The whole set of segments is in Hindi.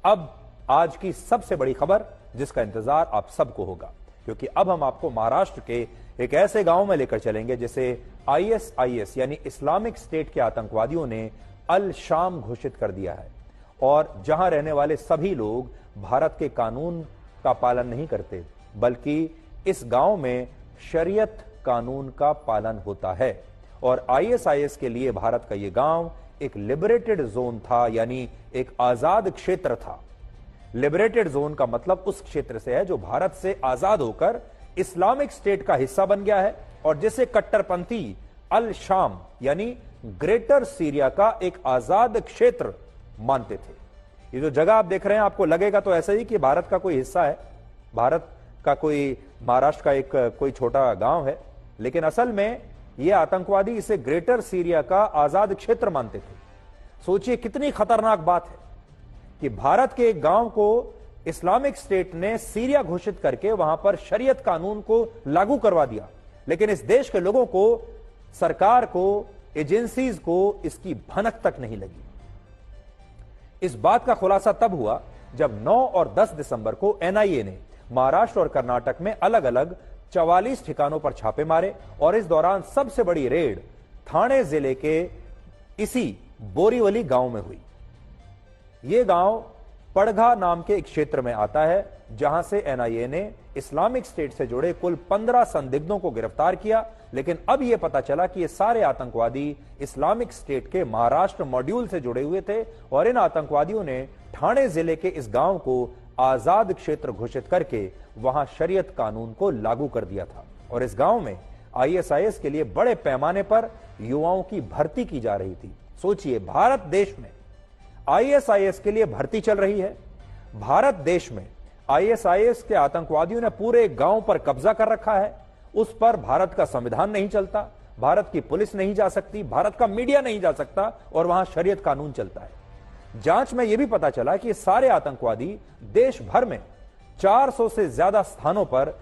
अब आज की सबसे बड़ी खबर जिसका इंतजार आप सबको होगा, क्योंकि अब हम आपको महाराष्ट्र के एक ऐसे गांव में लेकर चलेंगे जिसे आईएसआईएस यानी इस्लामिक स्टेट के आतंकवादियों ने अल शाम घोषित कर दिया है, और जहां रहने वाले सभी लोग भारत के कानून का पालन नहीं करते, बल्कि इस गांव में शरीयत कानून का पालन होता है। और आईएसआईएस के लिए भारत का यह गांव एक लिबरेटेड जोन था, यानी एक आजाद क्षेत्र था। लिबरेटेड जोन का मतलब उस क्षेत्र से है जो भारत से आजाद होकर इस्लामिक स्टेट का हिस्सा बन गया है, और जिसे कट्टरपंथी अल शाम यानी ग्रेटर सीरिया का एक आजाद क्षेत्र मानते थे। ये जो जगह आप देख रहे हैं, आपको लगेगा तो ऐसा ही कि भारत का कोई हिस्सा है, भारत का कोई महाराष्ट्र का एक कोई छोटा गांव है, लेकिन असल में ये आतंकवादी इसे ग्रेटर सीरिया का आजाद क्षेत्र मानते थे। सोचिए कितनी खतरनाक बात है कि भारत के एक गांव को इस्लामिक स्टेट ने सीरिया घोषित करके वहां पर शरीयत कानून को लागू करवा दिया, लेकिन इस देश के लोगों को, सरकार को, एजेंसीज को इसकी भनक तक नहीं लगी। इस बात का खुलासा तब हुआ जब 9 और 10 दिसंबर को एनआईए ने महाराष्ट्र और कर्नाटक में अलग अलग 44 ठिकानों पर छापे मारे, और इस दौरान सबसे बड़ी रेड थाने जिले के इसी बोरीवली गांव में हुई। यह गांव पड़घा नाम के एक क्षेत्र में आता है, जहां से एनआईए ने इस्लामिक स्टेट से जुड़े कुल 15 संदिग्धों को गिरफ्तार किया। लेकिन अब यह पता चला कि ये सारे आतंकवादी इस्लामिक स्टेट के महाराष्ट्र मॉड्यूल से जुड़े हुए थे, और इन आतंकवादियों ने ठाणे जिले के इस गांव को आजाद क्षेत्र घोषित करके वहां शरीयत कानून को लागू कर दिया था। और इस गांव में आईएसआईएस के लिए बड़े पैमाने पर युवाओं की भर्ती की जा रही थी। सोचिए, भारत देश में आईएसआईएस के लिए भर्ती चल रही है। भारत देश में आईएसआईएस के आतंकवादियों ने पूरे गांव पर कब्जा कर रखा है। उस पर भारत का संविधान नहीं चलता, भारत की पुलिस नहीं जा सकती, भारत का मीडिया नहीं जा सकता, और वहां शरीयत कानून चलता है। जांच में यह भी पता चला कि सारे आतंकवादी देश भर में 400 से ज्यादा स्थानों पर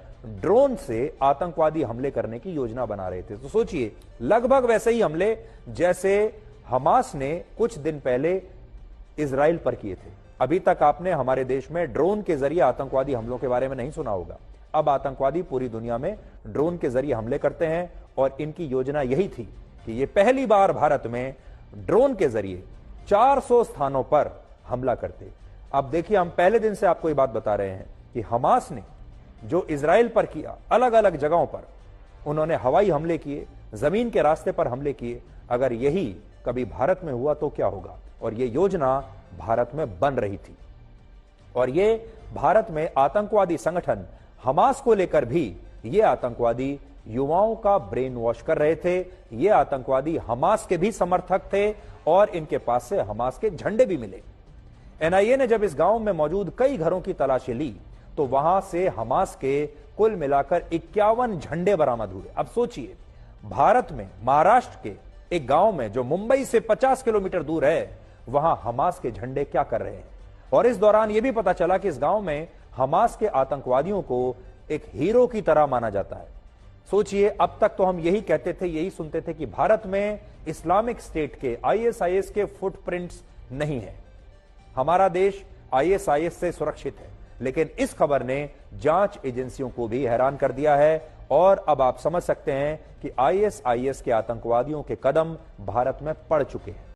ड्रोन से आतंकवादी हमले करने की योजना बना रहे थे। तो सोचिए, लगभग वैसे ही हमले जैसे हमास ने कुछ दिन पहले इजराइल पर किए थे। अभी तक आपने हमारे देश में ड्रोन के जरिए आतंकवादी हमलों के बारे में नहीं सुना होगा। अब आतंकवादी पूरी दुनिया में ड्रोन के जरिए हमले करते हैं, और इनकी योजना यही थी कि ये पहली बार भारत में ड्रोन के जरिए 400 स्थानों पर हमला करते। अब देखिए, हम पहले दिन से आपको ये बात बता रहे हैं कि हमास ने जो इजराइल पर किया, अलग अलग जगहों पर उन्होंने हवाई हमले किए, जमीन के रास्ते पर हमले किए। अगर यही कभी भारत में हुआ तो क्या होगा? और यह योजना भारत में बन रही थी, और ये भारत में आतंकवादी संगठन हमास को लेकर भी ये आतंकवादी युवाओं का ब्रेन वॉश कर रहे थे। ये आतंकवादी हमास के भी समर्थक थे, और इनके पास से हमास के झंडे भी मिले। एनआईए ने जब इस गांव में मौजूद कई घरों की तलाशी ली तो वहां से हमास के कुल मिलाकर 51 झंडे बरामद हुए। अब सोचिए, भारत में महाराष्ट्र के एक गांव में जो मुंबई से 50 किलोमीटर दूर है, वहां हमास के झंडे क्या कर रहे हैं। और इस दौरान यह भी पता चला कि इस गांव में हमास के आतंकवादियों को एक हीरो की तरह माना जाता है। सोचिए, अब तक तो हम यही कहते थे, यही सुनते थे कि भारत में इस्लामिक स्टेट के, आईएसआईएस के फुटप्रिंट्स नहीं है, हमारा देश आईएसआईएस से सुरक्षित है। लेकिन इस खबर ने जांच एजेंसियों को भी हैरान कर दिया है, और अब आप समझ सकते हैं कि आईएसआईएस के आतंकवादियों के कदम भारत में पड़ चुके हैं।